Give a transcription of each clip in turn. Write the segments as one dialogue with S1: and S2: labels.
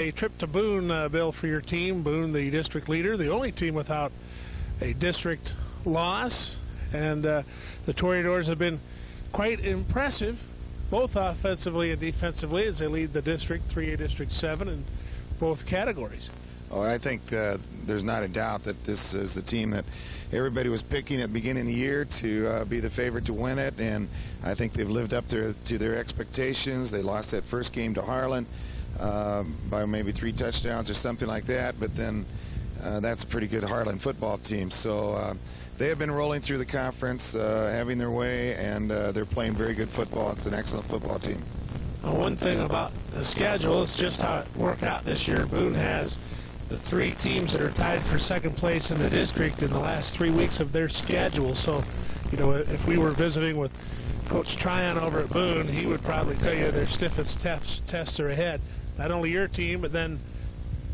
S1: A trip to Boone, Bill, for your team. Boone, the district leader, the only team without a district loss. And the Toreadors have been quite impressive, both offensively and defensively, as they lead the district, 3A District 7, in both categories.
S2: Oh, I think there's not a doubt that this is the team that everybody was picking at the beginning of the year to be the favorite to win it, and I think they've lived up to their expectations. They lost that first game to Harlan by maybe 3 touchdowns or something like that, but then that's a pretty good Harlan football team. So they have been rolling through the conference, having their way, and they're playing very good football. It's an excellent football team.
S1: One thing about the schedule is just how it worked out this year. Boone has the 3 teams that are tied for second place in the district in the last 3 weeks of their schedule. So, you know, if we were visiting with Coach Tryon over at Boone, he would probably tell you their stiffest tests are ahead. Not only your team, but then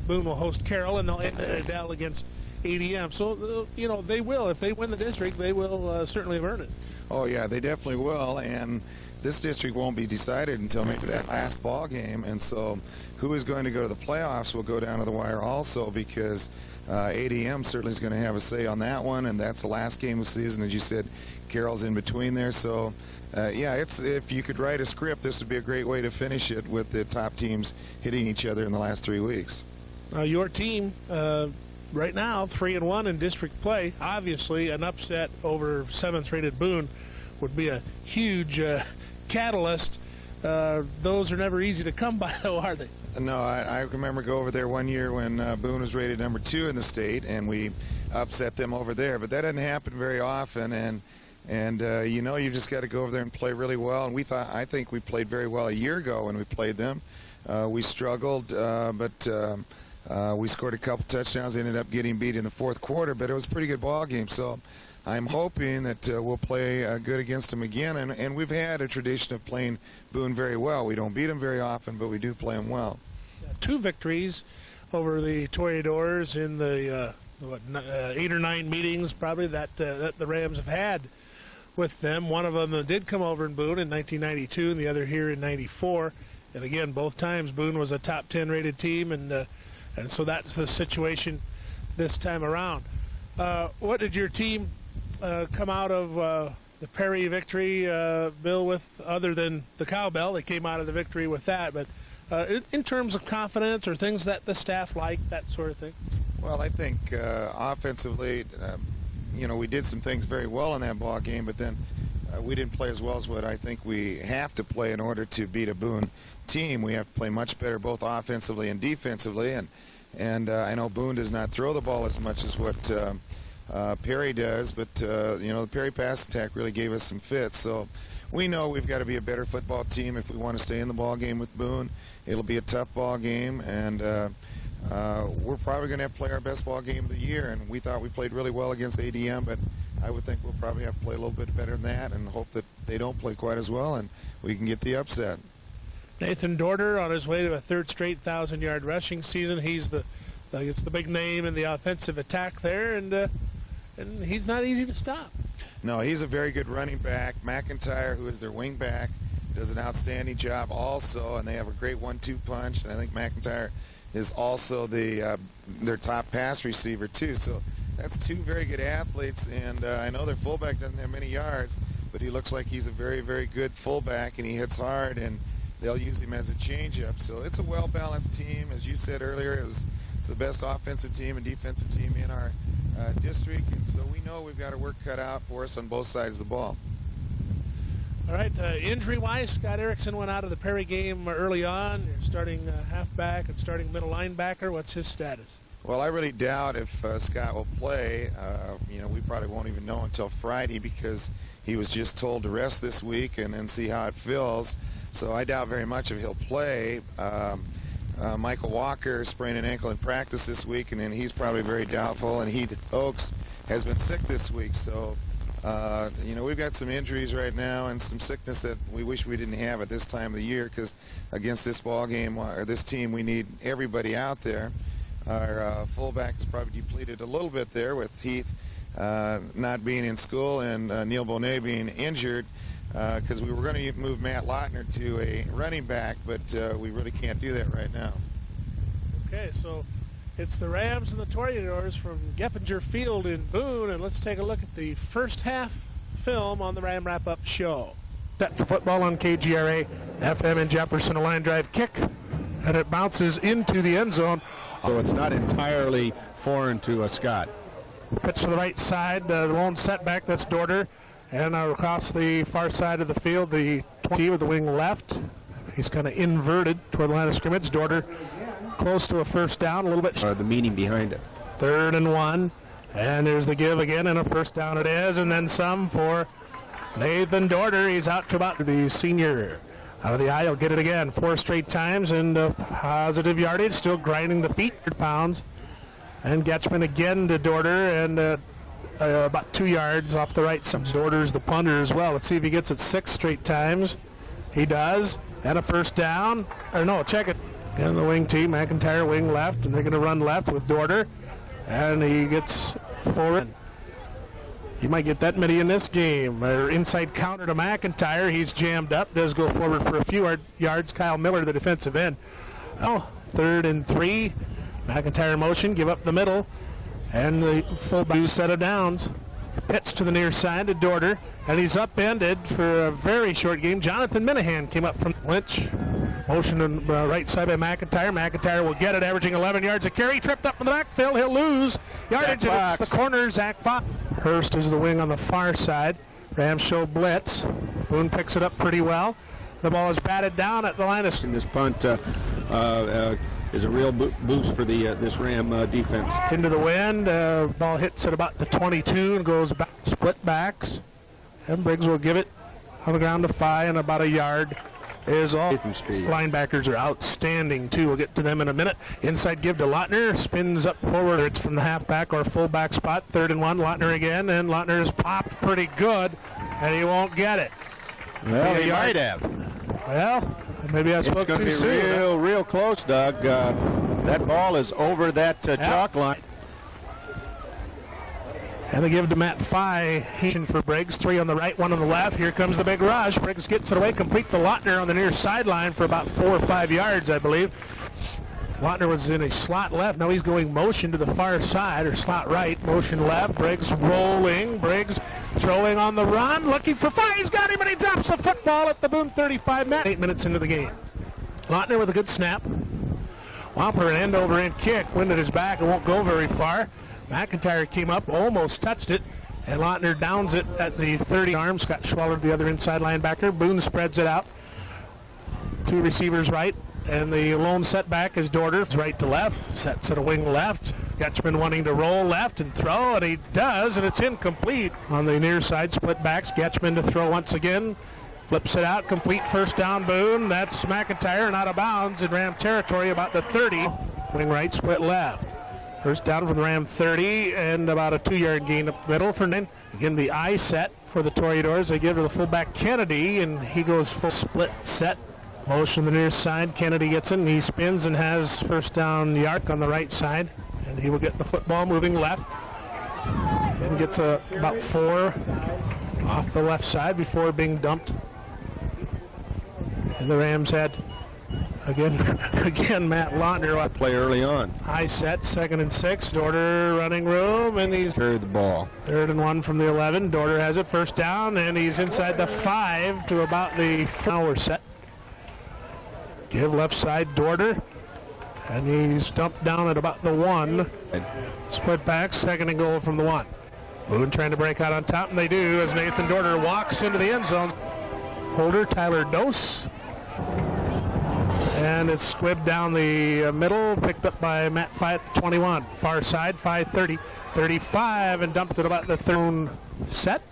S1: Boone will host Carroll, and they'll end Adele against ADM. So, you know, they will. If they win the district, they will certainly have earned it.
S2: Oh, yeah, they definitely will. And this district won't be decided until maybe that last ball game. And so who is going to go to the playoffs will go down to the wire also, because ADM certainly is going to have a say on that one. And that's the last game of the season. As you said, Carroll's in between there. So, yeah, if you could write a script, this would be a great way to finish it with the top teams hitting each other in the last 3 weeks.
S1: Your team, right now, 3-1 in district play. Obviously, an upset over 7th-rated Boone would be a huge catalyst. Those are never easy to come by, though, are they?
S2: No, I remember go over there one year when Boone was rated number 2 in the state, and we upset them over there. But that doesn't happen very often, and you know, you just got to go over there and play really well. And I think we played very well a year ago when we played them. We struggled, but we scored a couple touchdowns, ended up getting beat in the 4th quarter, but it was a pretty good ball game. So I'm hoping that we'll play good against them again. And we've had a tradition of playing Boone very well. We don't beat them very often, but we do play them well.
S1: 2 victories over the Toreadors in the 8 or 9 meetings probably that the Rams have had with them. One of them did come over in Boone in 1992, and the other here in '94. And again, both times Boone was a top 10 rated team, and so that's the situation this time around. What did your team come out of the Perry victory, Bill, with, other than the cowbell? They came out of the victory with that, but in terms of confidence or things that the staff liked, that sort of thing?
S2: Well, I think offensively, you know, we did some things very well in that ball game, but then we didn't play as well as what I think we have to play in order to beat a Boone team. We have to play much better both offensively and defensively, and I know Boone does not throw the ball as much as what Perry does, but you know, the Perry pass attack really gave us some fits. So we know we've got to be a better football team if we want to stay in the ball game with Boone. It'll be a tough ball game, and we're probably going to have to play our best ball game of the year. And we thought we played really well against ADM, but I would think we'll probably have to play a little bit better than that, and hope that they don't play quite as well, and we can get the upset.
S1: Nathan Dorter on his way to a 3rd straight 1,000-yard rushing season. He's it's the big name in the offensive attack there, and he's not easy to stop.
S2: No, he's a very good running back. McIntyre, who is their wing back, does an outstanding job also, and they have a great 1-2 punch, and I think McIntyre is also their top pass receiver too. So that's 2 very good athletes, and I know their fullback doesn't have many yards, but he looks like he's a very, very good fullback, and he hits hard, and they'll use him as a changeup. So it's a well-balanced team. As you said earlier, it's the best offensive team and defensive team in our district, and so we know we've got our work cut out for us on both sides of the ball.
S1: All right, injury-wise, Scott Erickson went out of the Perry game early on. You're starting halfback and starting middle linebacker. What's his status?
S2: Well, I really doubt if Scott will play. You know, we probably won't even know until Friday, because he was just told to rest this week and then see how it feels. So I doubt very much if he'll play. Michael Walker sprained an ankle in practice this week, and then he's probably very doubtful. And Heath Oakes has been sick this week. So, you know, we've got some injuries right now and some sickness that we wish we didn't have at this time of the year, because against this ball game or this team, we need everybody out there. Our fullback is probably depleted a little bit there with Heath not being in school and Neil Bonet being injured, because we were going to move Matt Lautner to a running back, but we really can't do that right now.
S1: Okay, so it's the Rams and the Toreadors from Geppinger Field in Boone, and let's take a look at the first half film on the Ram Wrap-Up show. Set for football on KGRA FM in Jefferson, a line drive kick, and it bounces into the end zone.
S3: So it's not entirely foreign to Scott.
S1: Pitch to the right side, the lone setback, that's Dorter. And across the far side of the field, the 20 with the wing left. He's kind of inverted toward the line of scrimmage. Dorter close to a first down, a little bit.
S3: The meaning behind it.
S1: 3rd and 1. And there's the give again, and a first down it is. And then some for Nathan Dorter. He's out to about the senior. Out of the eye, he'll get it again 4 straight times, and positive yardage, still grinding the feet, pounds. And Getchman again to Dorter, and about 2 yards off the right. Some Dorter's the punter as well. Let's see if he gets it 6 straight times. He does. And a first down. Or no, check it. Again, the wing team, McIntyre wing left, and they're going to run left with Dorter. And he gets forward. He might get that many in this game. Inside counter to McIntyre. He's jammed up. Does go forward for a few yards. Kyle Miller, the defensive end. 3rd and 3. McIntyre motion. Give up the middle. And the fullback set of downs. Pitch to the near side to Dorter. And he's upended for a very short game. Jonathan Minnehan came up from Lynch. Motion on the right side by McIntyre. McIntyre will get it, averaging 11 yards a carry. Tripped up from the backfield. He'll lose yardage. It's the corner, Zach Fox. Hurst is the wing on the far side. Rams show blitz. Boone picks it up pretty well. The ball is batted down at the line of...
S3: And this punt is a real boost for the this Ram defense.
S1: Into the wind. Ball hits at about the 22 and goes back. Split backs. And Briggs will give it on the ground to Phi, and about a yard is all. Linebackers are outstanding, too. We'll get to them in a minute. Inside give to Lautner. Spins up forward. It's from the halfback or fullback spot. 3rd and 1. Lautner again, and Lautner is popped pretty good, and he won't get it.
S3: Well, he might have.
S1: Well, maybe I spoke too soon.
S3: It's going to be real close, Doug. That ball is over that chalk line.
S1: And they give to Matt Phi. For Briggs. 3 on the right, 1 on the left. Here comes the big rush. Briggs gets it away, complete to Lautner on the near sideline for about 4 or 5 yards, I believe. Lautner was in a slot left. Now he's going motion to the far side, or slot right. Motion left. Briggs rolling. Briggs throwing on the run. Looking for Phi. He's got him, and he drops the football at the Boone 35. 8 minutes into the game. Lautner with a good snap. Whopper, an end-over-end kick. Wind at his back. It won't go very far. McIntyre came up, almost touched it, and Lautner downs it at the 30 arm. Scott Schwaller, the other inside linebacker. Boone spreads it out. 2 receivers right, and the lone setback is Dorter. Right to left, sets it a wing left. Getchman wanting to roll left and throw, and he does, and it's incomplete. On the near side, split backs. Getchman to throw once again. Flips it out, complete first down, Boone. That's McIntyre, and out of bounds in Ram territory, about the 30. Wing right, split left. First down from the Ram 30, and about a 2-yard gain up the middle for Nin. Again, the I set for the Toreadors. They give to the fullback Kennedy, and he goes full split set. Motion to the near side. Kennedy gets in, and he spins and has first down yard on the right side. And he will get the football moving left. And gets about 4 off the left side before being dumped. And the Rams had... Again, Matt Lautner.
S3: Play early on.
S1: High set, 2nd and 6. Dorter running room, and he's
S3: carried the ball.
S1: 3rd and 1 from the 11. Dorter has it, first down, and he's inside the 5 to about the 4 set. Give left side, Dorter, and he's dumped down at about the 1. Split back, 2nd and goal from the 1. Boone trying to break out on top, and they do as Nathan Dorter walks into the end zone. Holder, Tyler Dose. And it's squibbed down the middle, picked up by Matt Phi at the 21. Far side, 5-30, 35, and dumped at about the 3rd set.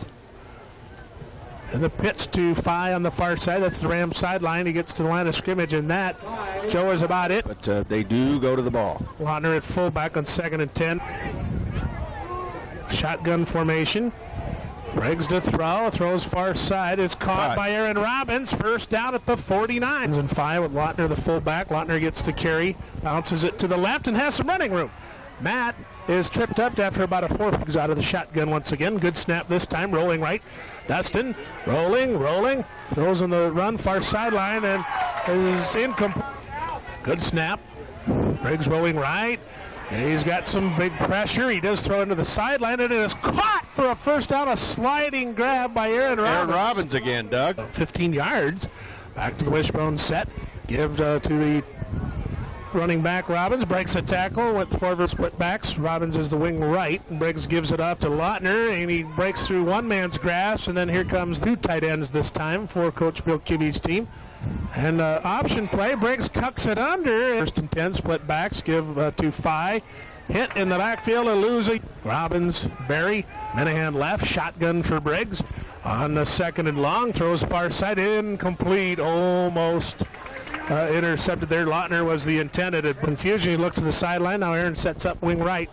S1: And the pitch to Phi on the far side. That's the Rams sideline. He gets to the line of scrimmage, and that, Joe, is about it.
S3: But they do go to the ball.
S1: Lautner at fullback on 2nd and 10. Shotgun formation. Briggs to throw, throws far side, is caught by Aaron Robbins, first down at the 49. And 5 with Lautner, the fullback. Lautner gets the carry, bounces it to the left, and has some running room. Matt is tripped up after about a 4. Briggs out of the shotgun once again. Good snap this time, rolling right. Dustin, rolling, throws on the run, far sideline, and is incomplete. Good snap. Briggs rolling right. He's got some big pressure. He does throw into the sideline, and it is caught for a first down. A sliding grab by Aaron Robbins.
S3: Aaron Robbins again, Doug.
S1: 15 yards. Back to the wishbone set. Gives to the running back. Robbins breaks a tackle. Went forward split backs. Robbins is the wing right. And Briggs gives it off to Lautner, and he breaks through one man's grasp. And then here comes two tight ends this time for Coach Bill Kibbe's team. And option play, Briggs cucks it under. First and 10, split backs, give to Phi. Hit in the backfield, a losing. Robbins, Barry, Minnehan left, shotgun for Briggs. On the second and long, throws far side, incomplete, almost intercepted there. Lautner was the intended. Confusion, he looks to the sideline. Now Aaron sets up wing right.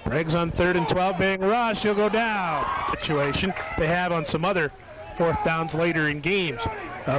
S1: Briggs on 3rd and 12 being rushed, he'll go down. Situation they have on some other fourth downs later in games.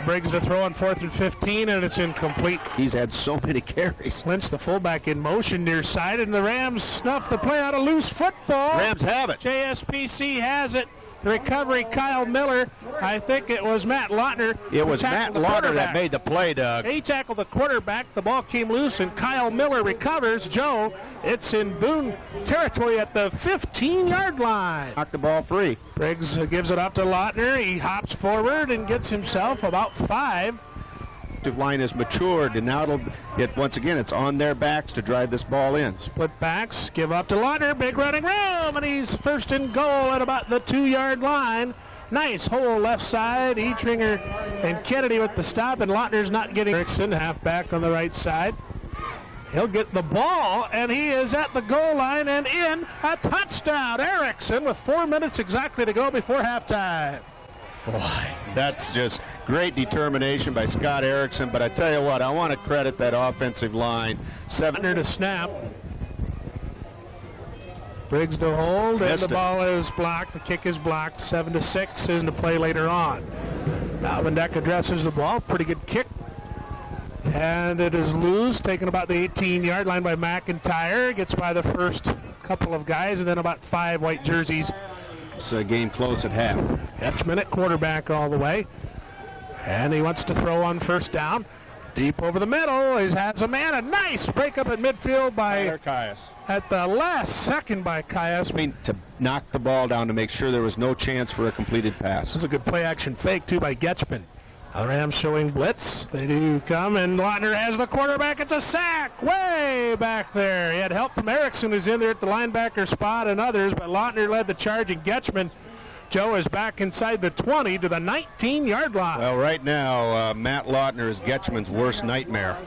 S1: Briggs to throw on 4th and 15, and it's incomplete.
S3: He's had so many carries.
S1: Lynch, the fullback, in motion near side, and the Rams snuff the play out of loose football.
S3: Rams have it.
S1: JSPC has it. The recovery, Kyle Miller. I think it was Matt Lautner.
S3: It was Matt Lautner that made the play, Doug.
S1: He tackled the quarterback. The ball came loose, and Kyle Miller recovers. Joe, it's in Boone territory at the 15-yard line.
S3: Knocked the ball free.
S1: Briggs gives it up to Lautner. He hops forward and gets himself about 5.
S3: The line has matured, and now once again, it's on their backs to drive this ball in.
S1: Split backs, give up to Lautner, big running room, and he's first and goal at about the 2-yard line. Nice hole left side, Etringer and Kennedy with the stop, and Lautner's not getting Erickson, halfback on the right side. He'll get the ball, and he is at the goal line and in a touchdown. Erickson with 4 minutes exactly to go before halftime.
S3: Boy, that's just great determination by Scott Erickson, but I tell you what, I want to credit that offensive line.
S1: Under to snap. Briggs to hold, and the ball is blocked. The kick is blocked. 7-6 is the play later on. Alvin Deck addresses the ball. Pretty good kick. And it is loose, taken about the 18-yard line by McIntyre. Gets by the first couple of guys, and then about 5 white jerseys.
S3: It's a game close at half.
S1: Etchman at quarterback all the way. And he wants to throw on first down. Deep over the middle. He has a man. A nice break up at midfield by
S3: Caius.
S1: At the last second by Caius.
S3: I mean, to knock the ball down to make sure there was no chance for a completed pass.
S1: This is a good play action fake, too, by Getchman. The Rams showing blitz. They do come, and Lautner has the quarterback. It's a sack way back there. He had help from Erickson, who's in there at the linebacker spot, and others, but Lautner led the charge, and Getchman, Joe, is back inside the 20 to the 19-yard line.
S3: Well, right now, Matt Lautner is Getchman's worst nightmare.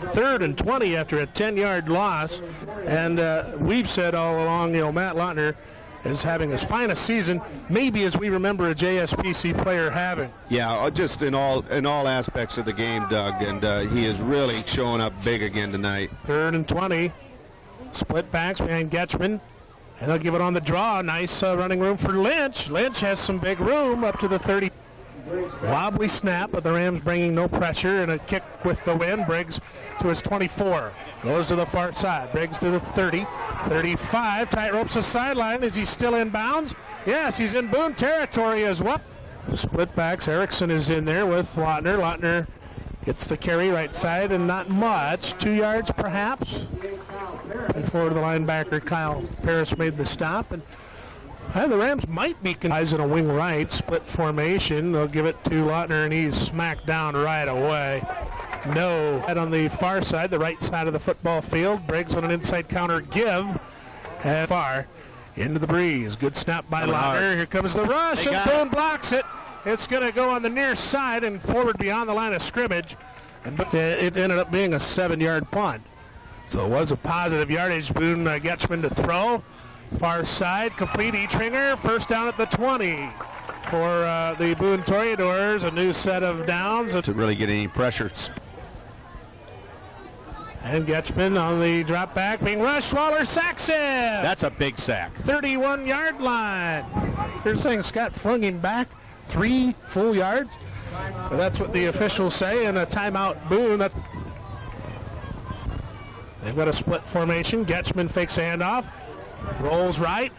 S1: 3rd and 20 after a 10-yard loss, and we've said all along, Matt Lautner is having as fine a season maybe as we remember a JSPC player having.
S3: Yeah, just in all aspects of the game, Doug, and he is really showing up big again tonight.
S1: 3rd and 20. Split backs behind Getchman, and they'll give it on the draw. Nice running room for Lynch. Lynch has some big room up to the 30. Wobbly snap, but the Rams bringing no pressure, and a kick with the wind. Briggs to his 24. Goes to the far side. Briggs to the 30. 35. Tight ropes the sideline. Is he still in bounds? Yes, he's in Boone territory as well. Split backs. Erickson is in there with Lautner. Lautner gets the carry right side, and not much. 2 yards perhaps. Before the linebacker Kyle Parrish made the stop. And the Rams might be guys in a wing right, split formation. They'll give it to Lautner, and he's smacked down right away. No. Head on the far side, the right side of the football field. Briggs on an inside counter give. And far into the breeze. Good snap by Lautner. Here comes the rush, and Boone blocks it. It's going to go on the near side and forward beyond the line of scrimmage. But it ended up being a 7-yard punt. So it was a positive yardage. Boone Getchman to throw. Far side, complete. Etringer, first down at the 20 for the Boone Toreadors. A new set of downs.
S3: To really get any pressure.
S1: And Getchman on the drop back, being rushed. Waller sacks him.
S3: That's a big sack.
S1: 31-yard line. They're saying Scott flung him back 3 full yards. But that's what the officials say, and a timeout Boone. They've got a split formation. Getchman fakes a handoff. Rolls right.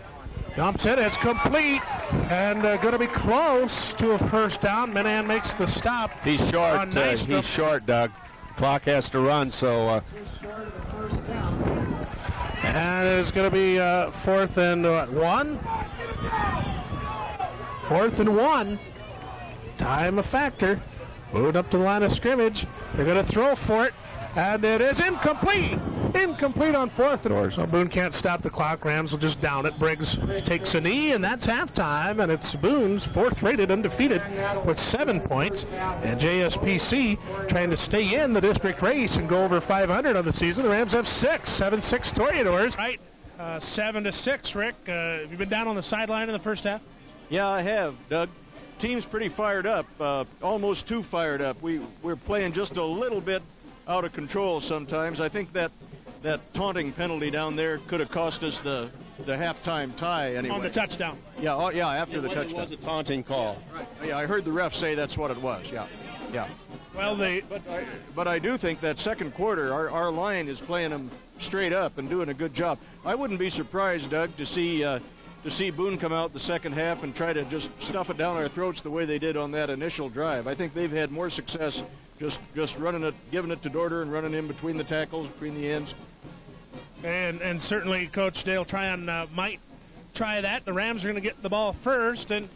S1: Dumps it. It's complete. And going to be close to a first down. Minnehan makes the stop.
S3: He's short. He's short, Doug. Clock has to run, so
S1: And it's going to be 4th and 1. 4th and 1. Time a factor. Moved up to the line of scrimmage. They're going to throw for it. And it is incomplete. Incomplete on 4th and 4. So Boone can't stop the clock. Rams will just down it. Briggs takes a knee, and that's halftime. And it's Boone's 4th-rated undefeated with 7 points. And JSPC trying to stay in the district race and go over 500 on the season. The Rams have 7-6 Toreadors. Right, 7-6. Rick, have you been down on the sideline in the first half?
S4: Yeah, I have, Doug. Team's pretty fired up, almost too fired up. We're playing just a little bit out of control sometimes. I think that taunting penalty down there could have cost us the halftime tie anyway.
S1: On the touchdown.
S4: Yeah, after the touchdown.
S3: It was a taunting call.
S4: Right. Yeah, I heard the ref say that's what it was. Yeah.
S1: Well,
S4: But I do think that second quarter, our line is playing them straight up and doing a good job. I wouldn't be surprised, Doug, to see Boone come out the second half and try to just stuff it down our throats the way they did on that initial drive. I think they've had more success just running it, giving it to Dorter and running in between the tackles, between the ends.
S1: And certainly Coach Dale might try that. The Rams are going to get the ball first, and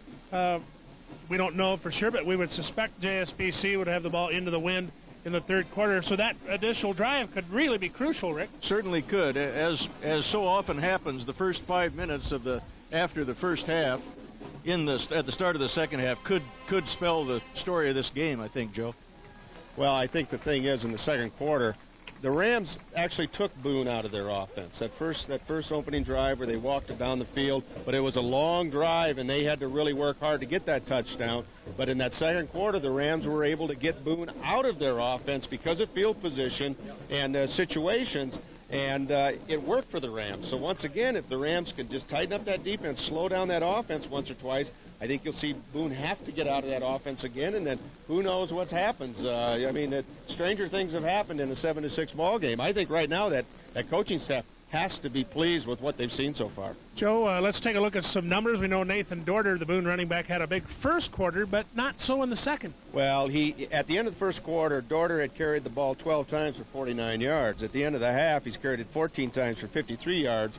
S1: we don't know for sure, but we would suspect JSPC would have the ball into the wind in the third quarter. So that additional drive could really be crucial, Rick.
S4: Certainly could. As so often happens, the first 5 minutes after the first half at the start of the second half could spell the story of this game, I think, Joe.
S3: Well, I think the thing is, in the second quarter, the Rams actually took Boone out of their offense. That first opening drive where they walked it down the field, but it was a long drive, and they had to really work hard to get that touchdown. But in that second quarter, the Rams were able to get Boone out of their offense because of field position and situations, and it worked for the Rams. So once again, if the Rams could just tighten up that defense, slow down that offense once or twice, I think you'll see Boone have to get out of that offense again, and then who knows what happens. Stranger things have happened in a 7-6 ball game. I think right now that coaching staff has to be pleased with what they've seen so far.
S1: Joe, let's take a look at some numbers. We know Nathan Dorter, the Boone running back, had a big first quarter, but not so in the second.
S3: Well, at the end of the first quarter, Dorter had carried the ball 12 times for 49 yards. At the end of the half, he's carried it 14 times for 53 yards.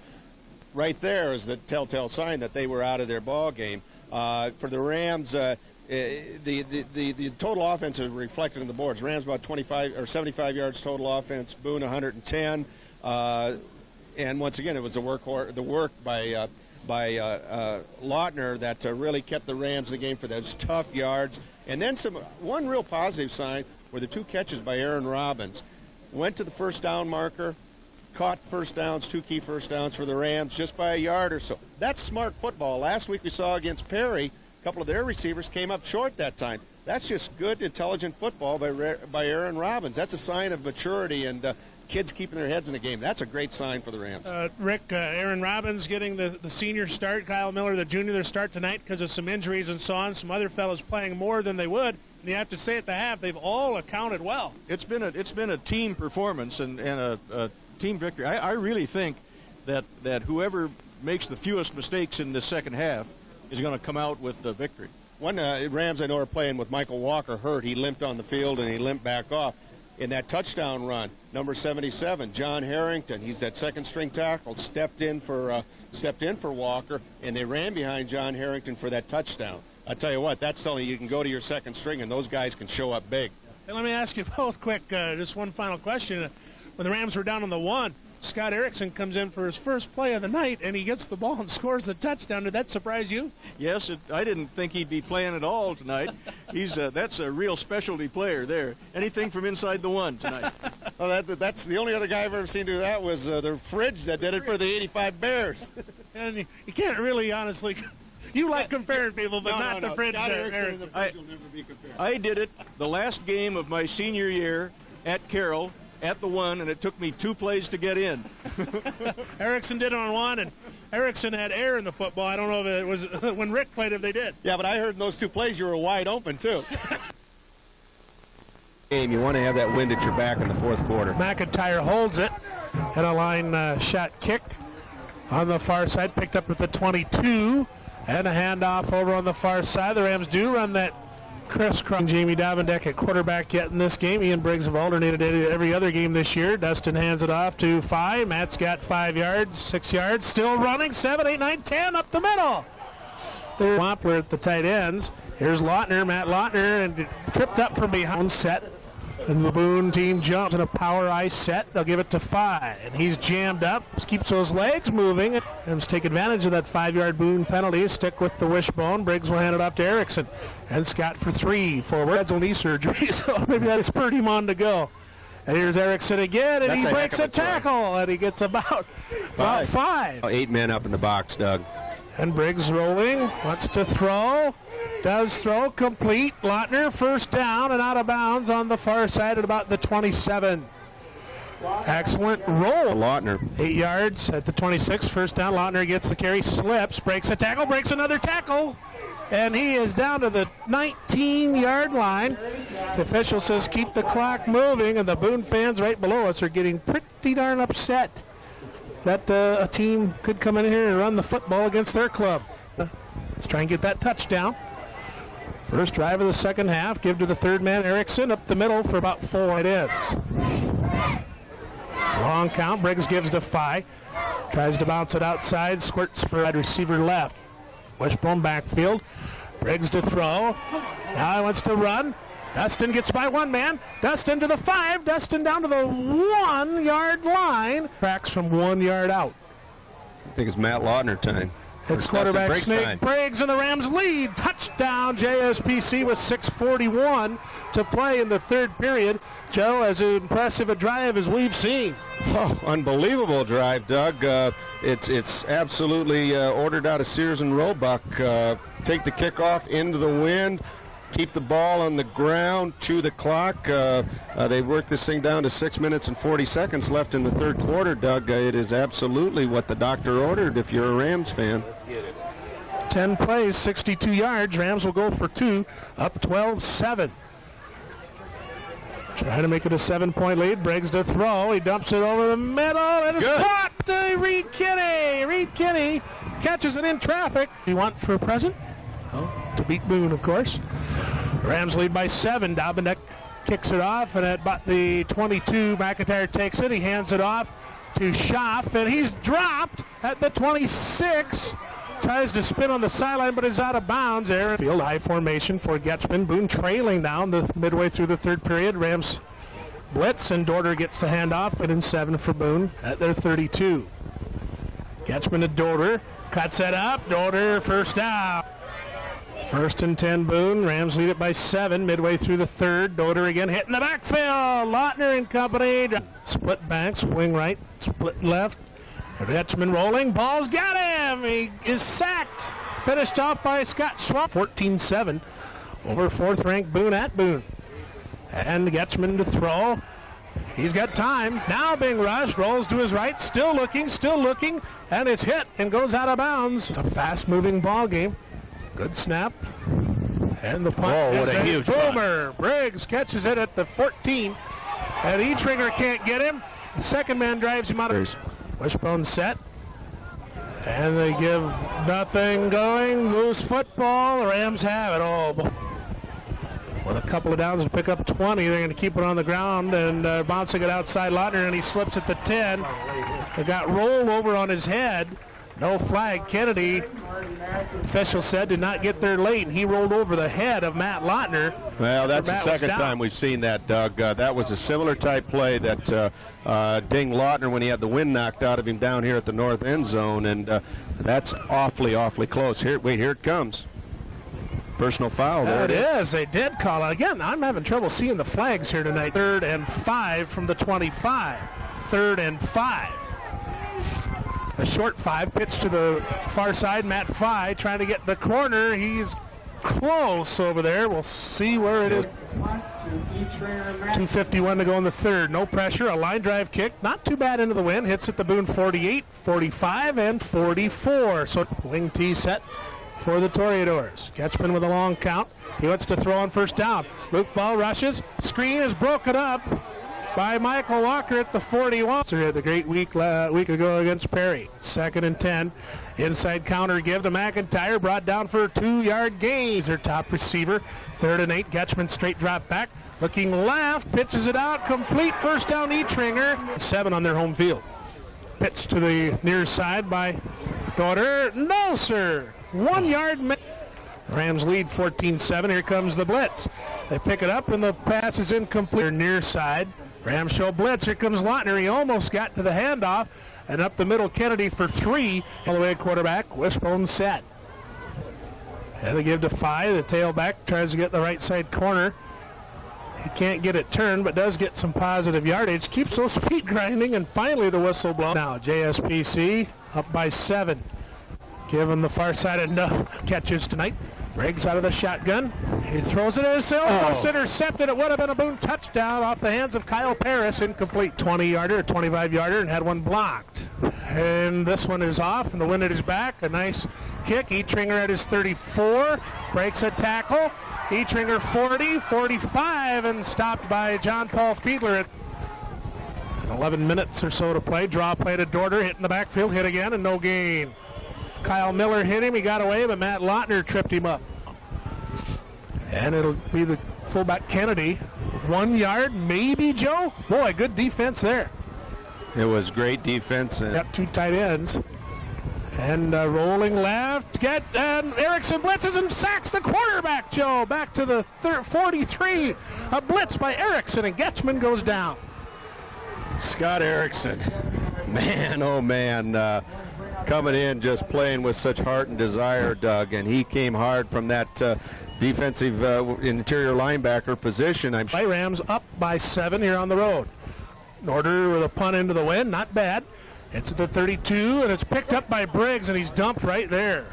S3: Right there is the telltale sign that they were out of their ball game. For the Rams, the total offense is reflected in the boards. Rams about 25 or 75 yards total offense. Boone 110. And once again, it was the work by Lautner that really kept the Rams in the game for those tough yards. And then one real positive sign were the 2 catches by Aaron Robbins. Went to the first down marker, caught first downs, 2 key first downs for the Rams just by a yard or so. That's smart football. Last week we saw against Perry, a couple of their receivers came up short that time. That's just good, intelligent football by Aaron Robbins. That's a sign of maturity and kids keeping their heads in the game. That's a great sign for the Rams.
S1: Rick, Aaron Robbins getting the senior start, Kyle Miller, the junior, their start tonight because of some injuries and so on. Some other fellows playing more than they would. And you have to say at the half, they've all accounted well.
S4: It's been a team performance and a team victory. I really think that whoever makes the fewest mistakes in this second half is going to come out with the victory.
S3: One Rams I know are playing with Michael Walker hurt. He limped on the field and he limped back off. In that touchdown run, number 77, John Harrington, he's that second-string tackle, stepped in for Walker, and they ran behind John Harrington for that touchdown. I tell you what, that's telling you can go to your second string and those guys can show up big.
S1: And let me ask you both quick, just one final question. When the Rams were down on the 1, Scott Erickson comes in for his first play of the night, and he gets the ball and scores a touchdown. Did that surprise you?
S4: Yes, I didn't think he'd be playing at all tonight. That's a real specialty player there. Anything from inside the 1 tonight.
S3: Well, that's the only other guy I've ever seen do that was the Fridge that did it for the 85 Bears.
S1: And you can't really honestly... You like comparing people, but not the Fridge.
S3: Scott Erickson and the Fridge will never be compared.
S4: I did it the last game of my senior year at Carroll. At the 1, and it took me 2 plays to get in.
S1: Erickson did it on 1, and Erickson had air in the football. I don't know if it was when Rick played, if they did.
S3: Yeah, but I heard in those 2 plays you were wide open, too. You want to have that wind at your back in the fourth quarter.
S1: McIntyre holds it, and a line shot kick on the far side, picked up at the 22, and a handoff over on the far side. The Rams do run that crisscross. Jamie Davendeck at quarterback yet in this game. Ian Briggs have alternated every other game this year. Dustin hands it off to 5. Matt's got 5 yards, 6 yards, still running. 7, 8, 9, 10 up the middle. There's Wampler at the tight ends. Here's Lautner, Matt Lautner, and tripped up from behind. Set. And the Boone team jumps in a power ice set. They'll give it to 5. And he's jammed up, keeps those legs moving, and take advantage of that 5-yard Boone penalty. Stick with the wishbone. Briggs will hand it off to Erickson. And Scott for 3 forward. That's knee surgery, so maybe that spurred him on to go. And here's Erickson again, and he breaks a tackle, and he gets about 5.
S3: 8 men up in the box, Doug.
S1: And Briggs rolling, wants to throw. Does throw complete. Lautner first down and out of bounds on the far side at about the 27. Excellent roll.
S3: Lautner.
S1: 8 yards at the 26. First down. Lautner gets the carry, slips, breaks a tackle, breaks another tackle. And he is down to the 19-yard line. The official says keep the clock moving, and the Boone fans right below us are getting pretty darn upset that a team could come in here and run the football against their club. Let's try and get that touchdown. First drive of the second half. Give to the third man, Erickson, up the middle for about 4 ends. Long count. Briggs gives to 5. Tries to bounce it outside. Squirts for wide receiver left. Wishbone backfield. Briggs to throw. Now he wants to run. Dustin gets by one man. Dustin to the 5. Dustin down to the 1-yard line. Cracks from 1 yard out.
S3: I think it's Matt Lautner time.
S1: It's quarterback Snake Briggs, and the Rams lead. Touchdown, JSPC with 6:41 to play in the third period. Joe, as impressive a drive as we've seen.
S3: Oh, unbelievable drive, Doug. It's absolutely ordered out of Sears and Roebuck. Take the kickoff into the wind. Keep the ball on the ground, chew the clock. They worked this thing down to 6 minutes and 40 seconds left in the third quarter, Doug. It is absolutely what the doctor ordered if you're a Rams fan.
S1: 10 plays, 62 yards. Rams will go for 2, up 12-7. Trying to make it a 7-point lead. Briggs to throw. He dumps it over the middle, and it's caught. Reed Kinney. Reed Kinney catches it in traffic. You want for a present? Oh, to beat Boone, of course. Rams lead by 7. Davendeck kicks it off, and at about the 22, McIntyre takes it. He hands it off to Schaff, and he's dropped at the 26. Tries to spin on the sideline, but is out of bounds there. Field high formation for Getchman. Boone trailing down the midway through the third period. Rams blitz, and Dorter gets the handoff, and in 7 for Boone at their 32. Getchman to Dorter. Cuts it up. Dorter first down. 1st and 10 Boone. Rams lead it by 7 midway through the third. Dorter again hitting the backfield. Lautner and company. Split banks, wing right, split left. Getchman rolling. Ball's got him. He is sacked. Finished off by Scott Schwab. 14-7 over 4th-ranked Boone at Boone. And Getchman to throw. He's got time. Now being rushed. Rolls to his right. Still looking. And it's hit and goes out of bounds. It's a fast-moving ball game. Good snap. And the punt is a huge boomer. Punt. Briggs catches it at the 14. And Etringer can't get him. The second man drives him out of. Wishbone set. And they give nothing going. Loose football. The Rams have it. Oh, with a couple of downs to pick up 20, they're going to keep it on the ground and bouncing it outside Lautner, and he slips at the 10. They got rolled over on his head. No flag. Kennedy, official said, did not get there late, and he rolled over the head of Matt Lautner.
S3: Well, that's the second time we've seen that, Doug. That was a similar type play that dinged Lautner when he had the wind knocked out of him down here at the north end zone, and that's awfully close. Here it comes. Personal foul. There it is.
S1: They did call it. Again, I'm having trouble seeing the flags here tonight. 3rd and 5 from the 25. 3rd and 5. A short 5, pitch to the far side. Matt Fye trying to get the corner. He's close over there. We'll see where it is. 2:51 to go in the third. No pressure. A line drive kick. Not too bad into the wind. Hits at the Boone 48, 45, and 44. So wing tee set for the Toreadors. Getchman with a long count. He wants to throw on first down. Luke ball rushes. Screen is broken up. by Michael Walker at the 41. So he had the great week ago against Perry. 2nd and 10. Inside counter give to McIntyre, brought down for a 2-yard gain. He's their top receiver. 3rd and 8. Getchman straight drop back. Looking left, pitches it out, complete, first down Etringer. 7 on their home field. Pitch to the near side by Daughter. No, sir. 1 yard. Rams lead 14-7. Here comes the blitz. They pick it up and the pass is incomplete. Near side. Rams show blitz. Here comes Lautner. He almost got to the handoff. And up the middle, Kennedy for 3. All the way quarterback. Wishbone set. And they give to 5. The tailback tries to get the right side corner. He can't get it turned, but does get some positive yardage. Keeps those feet grinding, and finally the whistle blows. Now JSPC up by 7. Given the far side enough catches tonight. Briggs out of the shotgun. He throws it in. It's almost intercepted. It would have been a Boone touchdown off the hands of Kyle Paris. Incomplete. 20-yarder, 25-yarder, and had one blocked. And this one is off, and the wind at his back. A nice kick. Etringer at his 34. Breaks a tackle. Etringer 40, 45, and stopped by John Paul Fiedler at 11 minutes or so to play. Draw play to Dorder, hit in the backfield, hit again, and no gain. Kyle Miller hit him, he got away, but Matt Lautner tripped him up. And it'll be the fullback Kennedy. 1 yard, maybe, Joe? Boy, good defense there.
S3: It was great defense.
S1: Got 2 tight ends. And rolling left, and Erickson blitzes and sacks the quarterback, Joe. Back to the 43. A blitz by Erickson, and Getchman goes down.
S3: Scott Erickson, man, oh man, coming in just playing with such heart and desire, Doug, and he came hard from that defensive interior linebacker position.
S1: Rams up by 7 here on the road. Order with a punt into the wind, not bad. It's at the 32, and it's picked up by Briggs, and he's dumped right there.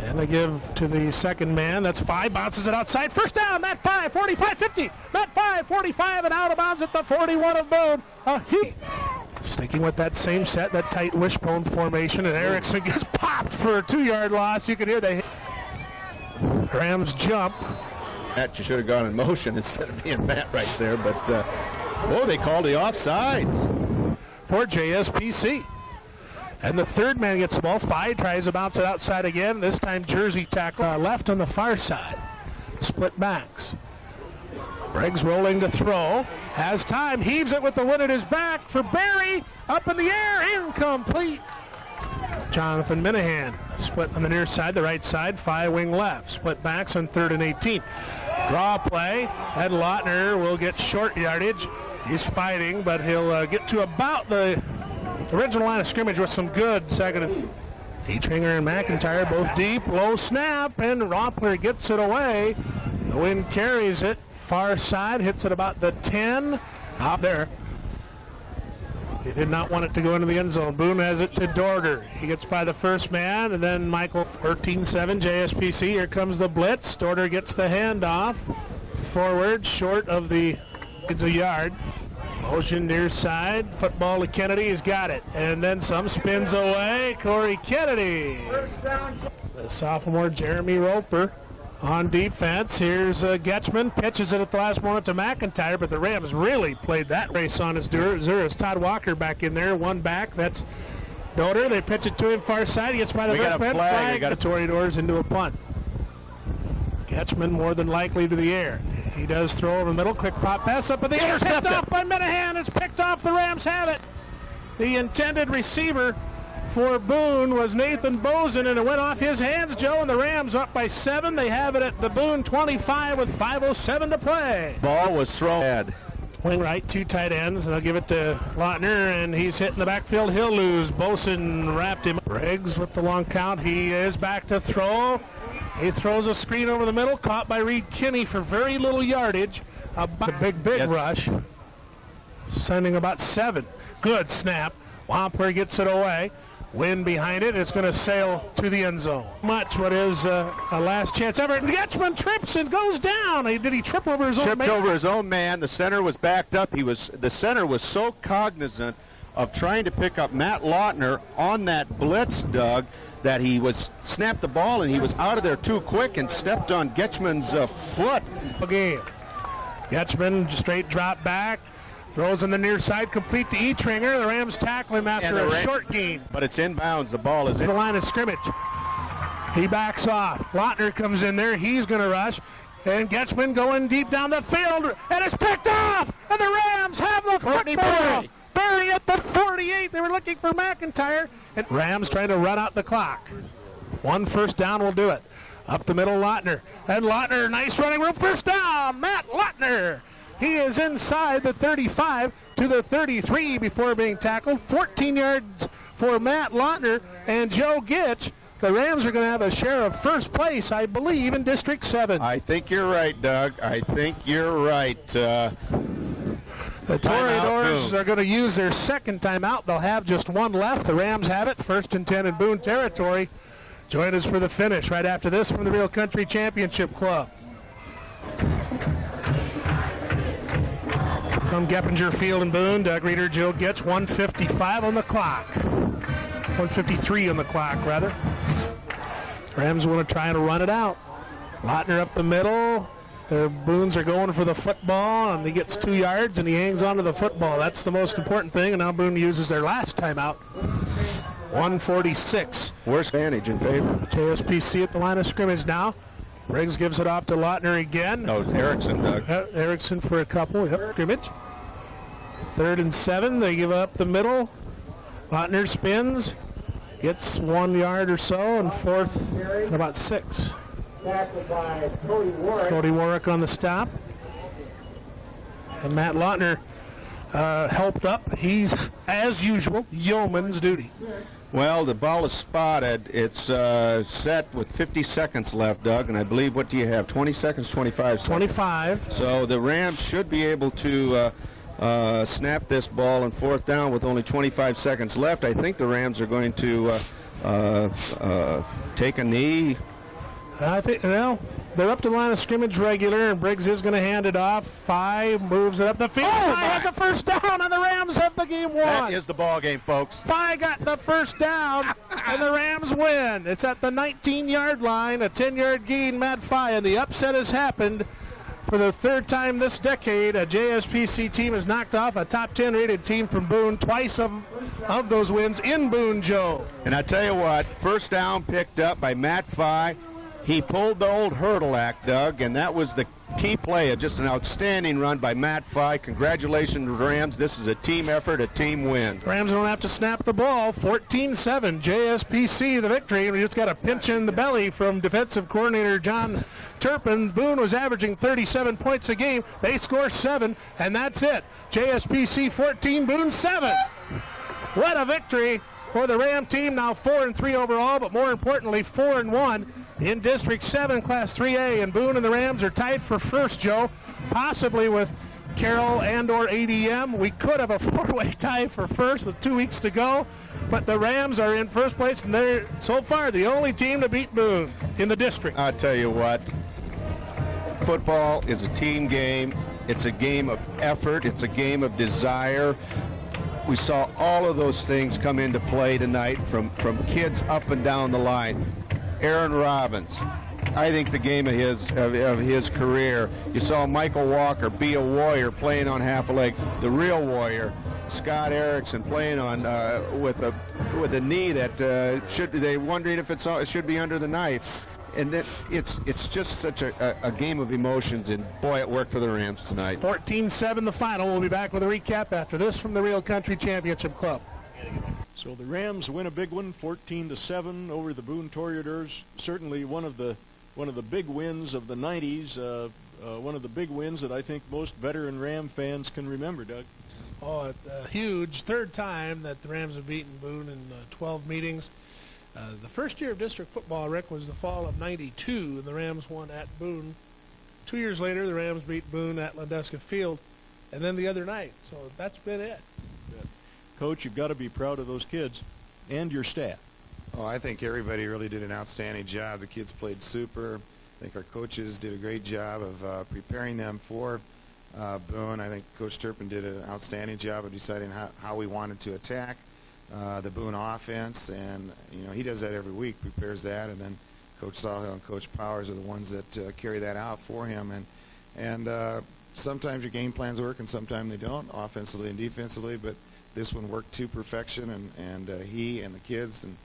S1: And they give to the second man. That's 5, bounces it outside. First down, Matt 5, 45, 50. Matt 5, 45, and out of bounds at the 41 of Boone. Sticking with that same set, that tight wishbone formation, and Erickson gets popped for a 2-yard loss. You can hear the Rams jump.
S3: Matt, you should have gone in motion instead of being Matt right there, but they called the offsides
S1: for JSPC. And the third man gets the ball. 5 tries to bounce it outside again. This time Jersey tackle left on the far side. Split backs. Briggs rolling to throw. Has time. Heaves it with the wind at his back for Barry. Up in the air. Incomplete. Jonathan Minnehan split on the near side, the right side. 5 wing left. Split backs on 3rd and 18. Draw play. And Lautner will get short yardage. He's fighting, but he'll get to about the original line of scrimmage with some good second. Etringer and McIntyre both deep. Low snap, and Rompler gets it away. The wind carries it. Far side, hits it about the 10. Out there. He did not want it to go into the end zone. Boone has it to Dorder. He gets by the first man, and then Michael. 13-7 JSPC. Here comes the blitz. Dorder gets the handoff. Forward, short of the, it's a yard. Motion near side. Football to Kennedy. He's got it. And then some spins away. Corey Kennedy. The sophomore Jeremy Roper on defense. Here's Getchman. Pitches it at the last moment to McIntyre, but the Rams really played that race on his Zuras. Todd Walker back in there. One back. That's Doder. They pitch it to him far side. He gets by the first man. Flag. The Toreadors into a punt. Getchman more than likely to the air. He does throw over the middle. Quick pop pass up in the air. Picked off by Minnehan. It's picked off. The Rams have it. The intended receiver for Boone was Nathan Bozen, and it went off his hands, Joe, and the Rams up by 7. They have it at the Boone 25 with 5:07 to play.
S3: Ball was thrown.
S1: Wing right, 2 tight ends, and they'll give it to Lautner, and he's hitting the backfield. He'll lose. Bozen wrapped him. Briggs with the long count. He is back to throw. He throws a screen over the middle, caught by Reed Kinney for very little yardage. A big rush. Sending about 7. Good snap. Wampler gets it away. Wind behind it. It's going to sail to the end zone. What is a last chance ever. Getchman trips and goes down. Did he trip over his own man?
S3: Tripped over his own man. The center was backed up. The center was so cognizant of trying to pick up Matt Lautner on that blitz, Doug, that he snapped the ball and he was out of there too quick and stepped on Getchman's foot.
S1: Game. Getchman, straight drop back. Throws on the near side, complete to Etringer. The Rams tackle him after a short gain.
S3: But it's inbounds. The ball is
S1: To
S3: in.
S1: the line of scrimmage. He backs off. Lautner comes in there. He's going to rush. And Getchman going deep down the field. And it's picked off. And the Rams have the football. Berry at the 48. They were looking for McIntyre. And Rams trying to run out the clock. 1 first down will do it. Up the middle, Lautner. And Lautner, nice running room. First down, Matt Lautner. He is inside the 35 to the 33 before being tackled. 14 yards for Matt Lautner and Joe Gitch. The Rams are going to have a share of first place, I believe, in District 7.
S3: I think you're right, Doug. I think you're right.
S1: The Toreadors are going to use their second timeout. They'll have just one left. The Rams have it. 1st and 10 in Boone territory. Join us for the finish right after this from the Real Country Championship Club. From Geppinger Field in Boone, Doug Reeder, Joe Gitch, 1:55 on the clock. 1:53 on the clock, rather. Rams want to try to run it out. Lautner up the middle. The Boones are going for the football, and he gets 2 yards, and he hangs on to the football. That's the most important thing, and now Boone uses their last timeout. 1:46.
S3: Worst advantage in favor.
S1: JSPC at the line of scrimmage now. Briggs gives it off to Lautner again.
S3: No, it's Erickson, Doug.
S1: Erickson for a couple. Yep, scrimmage. 3rd and 7. They give up the middle. Lautner spins. Gets 1 yard or so, and 4th and about 6.
S5: Tackled by
S1: Cody Warwick on the stop. And Matt Lautner helped up. He's, as usual, yeoman's duty.
S3: Well, the ball is spotted. It's set with 50 seconds left, Doug, and I believe, what do you have, 20 seconds, 25 seconds?
S1: 25.
S3: So the Rams should be able to snap this ball on 4th down with only 25 seconds left. I think the Rams are going to take a knee.
S1: I think, well, they're up to the line of scrimmage regular, and Briggs is going to hand it off. 5 moves it up the field. Has a first down, and the Rams have the game won.
S3: That is the ball game, folks.
S1: 5 got the first down, and the Rams win. It's at the 19-yard line, a 10-yard gain, Matt Fye, and the upset has happened. For the 3rd time this decade, a JSPC team has knocked off a top 10 rated team from Boone. Twice of those wins in Boone, Joe.
S3: And I tell you what, first down picked up by Matt Fye. He pulled the old hurdle act, Doug, and that was the key play. Just an outstanding run by Matt Fye. Congratulations, Rams. This is a team effort, a team win.
S1: Rams don't have to snap the ball. 14-7, JSPC the victory. We just got a pinch in the belly from defensive coordinator John Turpin. Boone was averaging 37 points a game. They score 7, and that's it. JSPC 14, Boone 7. What a victory for the Ram team. Now 4-3 overall, but more importantly, 4-1 in District 7, Class 3A. And Boone and the Rams are tied for first, Joe, possibly with Carroll and or ADM. We could have a 4-way tie for first with 2 weeks to go, but the Rams are in first place, and they're so far the only team to beat Boone in the district.
S3: I'll tell you what, football is a team game. It's a game of effort. It's a game of desire. We saw all of those things come into play tonight from kids up and down the line. Aaron Robbins, I think the game of his career. You saw Michael Walker be a warrior playing on half a leg, the real warrior. Scott Erickson playing on with a knee that they're wondering if it should be under the knife. And it's just such a game of emotions, and boy, it worked for the Rams tonight.
S1: 14-7 the final. We'll be back with a recap after this from the Real Country Championship Club.
S4: So the Rams win a big one, 14-7 over the Boone Toreadors. Certainly one of the big wins of the 90s. One of the big wins that I think most veteran Ram fans can remember, Doug.
S1: Oh, a huge 3rd time that the Rams have beaten Boone in 12 meetings. The first year of district football, Rick, was the fall of '92, and the Rams won at Boone. 2 years later, the Rams beat Boone at Landesca Field, and then the other night. So that's been it.
S4: Coach, you've got to be proud of those kids and your staff.
S2: Oh, I think everybody really did an outstanding job. The kids played super. I think our coaches did a great job of preparing them for Boone. I think Coach Turpin did an outstanding job of deciding how we wanted to attack the Boone offense, and he does that every week, prepares that, and then Coach Sawhill and Coach Powers are the ones that carry that out for him. And sometimes your game plans work and sometimes they don't, offensively and defensively, but this one worked to perfection, and he and the kids and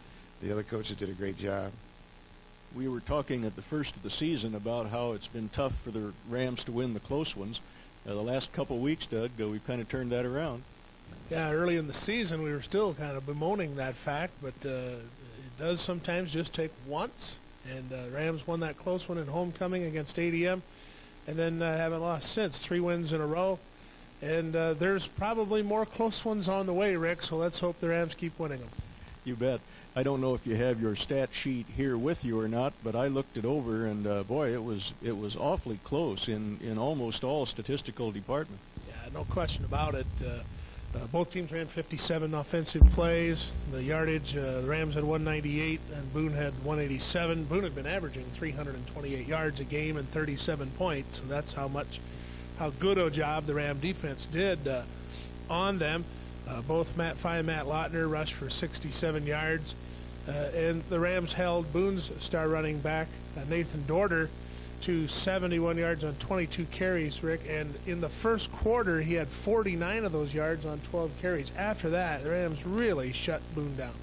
S2: the other coaches did a great job.
S4: We were talking at the first of the season about how it's been tough for the Rams to win the close ones. The last couple weeks, Doug, we've kind of turned that around.
S1: Yeah, early in the season we were still kind of bemoaning that fact, but it does sometimes just take once. And Rams won that close one in homecoming against ADM, and then haven't lost since. 3 wins in a row. And there's probably more close ones on the way, Rick, so let's hope the Rams keep winning them.
S4: You bet. I don't know if you have your stat sheet here with you or not, but I looked it over, and boy, it was awfully close in almost all statistical departments.
S1: Yeah, no question about it. Both teams ran 57 offensive plays. The yardage, the Rams had 198 and Boone had 187. Boone had been averaging 328 yards a game and 37 points, so that's how good a job the Ram defense did on them. Both Matt Fye and Matt Lautner rushed for 67 yards, and the Rams held Boone's star running back, Nathan Dorter, to 71 yards on 22 carries, Rick, and in the first quarter he had 49 of those yards on 12 carries. After that, the Rams really shut Boone down.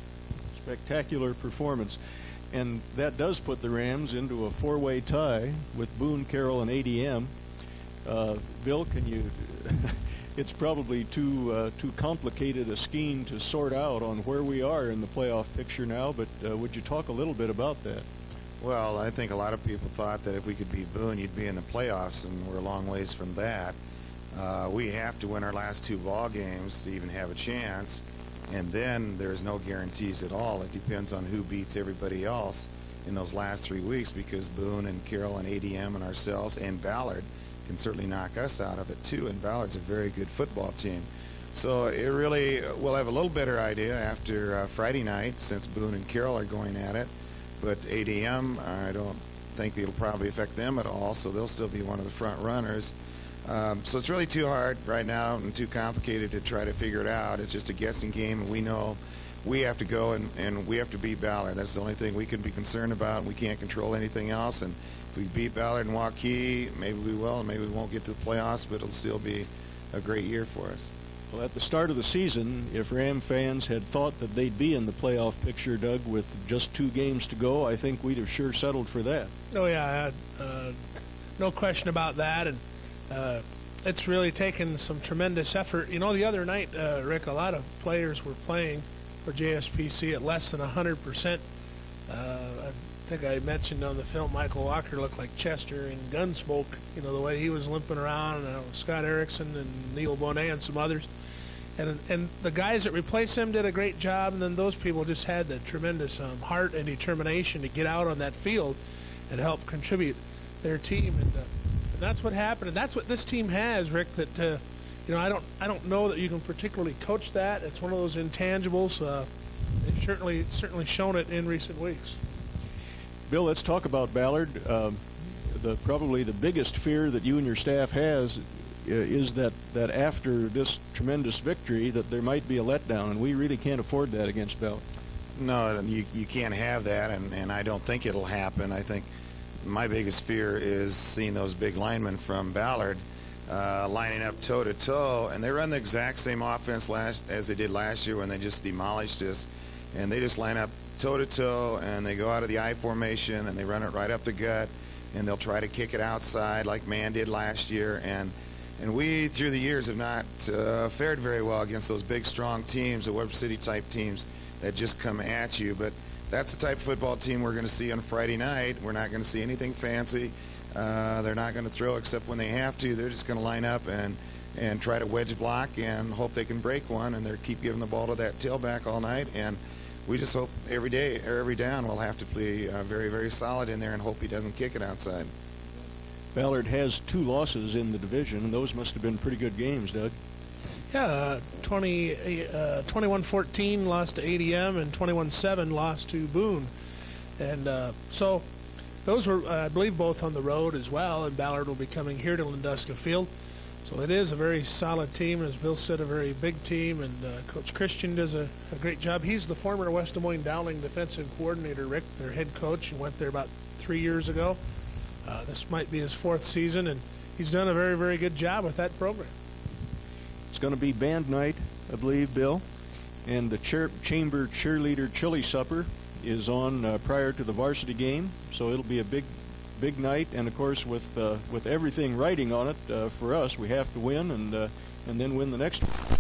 S4: Spectacular performance, and that does put the Rams into a 4-way tie with Boone, Carroll, and ADM. Bill, can you it's probably too complicated a scheme to sort out on where we are in the playoff picture now, but would you talk a little bit about that?
S2: Well, I think a lot of people thought that if we could beat Boone, you'd be in the playoffs, and we're a long ways from that. We have to win our last 2 ball games to even have a chance, and then there's no guarantees at all. It depends on who beats everybody else in those last 3 weeks, because Boone and Carroll and ADM and ourselves and Ballard can certainly knock us out of it too, and Ballard's a very good football team. So it really, we'll have a little better idea after Friday night, since Boone and Carroll are going at it. But ADM, I don't think it'll probably affect them at all, so they'll still be one of the front runners. So it's really too hard right now and too complicated to try to figure it out. It's just a guessing game, and we know we have to go and we have to beat Ballard. That's the only thing we can be concerned about. We can't control anything else, and if we beat Ballard and Waukee, maybe we will, and maybe we won't get to the playoffs, but it'll still be a great year for us.
S4: Well, at the start of the season, if Ram fans had thought that they'd be in the playoff picture, Doug, with just 2 games to go, I think we'd have sure settled for that.
S1: Oh, yeah, no question about that, and it's really taken some tremendous effort. You know, the other night, Rick, a lot of players were playing for JSPC at less than 100%. I think I mentioned on the film Michael Walker looked like Chester in Gunsmoke, you know, the way he was limping around, and Scott Erickson and Neil Bonet and some others. And the guys that replaced him did a great job, and then those people just had the tremendous heart and determination to get out on that field and help contribute their team. And that's what happened, and that's what this team has, Rick, that, you know, I don't know that you can particularly coach that. It's one of those intangibles. They've certainly shown it in recent weeks.
S4: Bill, let's talk about Ballard. Probably the biggest fear that you and your staff has is that after this tremendous victory that there might be a letdown, and we really can't afford that against Ballard.
S2: No, you can't have that, and I don't think it'll happen. I think my biggest fear is seeing those big linemen from Ballard lining up toe-to-toe, and they run the exact same offense as they did last year when they just demolished us, and they just line up toe-to-toe, and they go out of the I formation, and they run it right up the gut, and they'll try to kick it outside like Man did last year, and we, through the years, have not fared very well against those big, strong teams, the Web City-type teams that just come at you. But that's the type of football team we're going to see on Friday night. We're not going to see anything fancy. They're not going to throw except when they have to. They're just going to line up and try to wedge block and hope they can break one, and they keep giving the ball to that tailback all night. And we just hope every day or every down we'll have to be very, very solid in there and hope he doesn't kick it outside.
S4: Ballard has 2 losses in the division, and those must have been pretty good games, Doug.
S1: Yeah, 21-14 lost to ADM, and 21-7 lost to Boone. And so those were, I believe, both on the road as well, and Ballard will be coming here to Landusca Field. So it is a very solid team, as Bill said, a very big team, and Coach Christian does a great job. He's the former West Des Moines Dowling defensive coordinator, Rick, their head coach. He went there about 3 years ago. This might be his 4th season, and he's done a very, very good job with that program.
S4: It's going to be band night, I believe, Bill, and the chamber cheerleader chili supper is on prior to the varsity game, so it'll be a big night. And of course, with everything riding on it, for us, we have to win and then win the next one.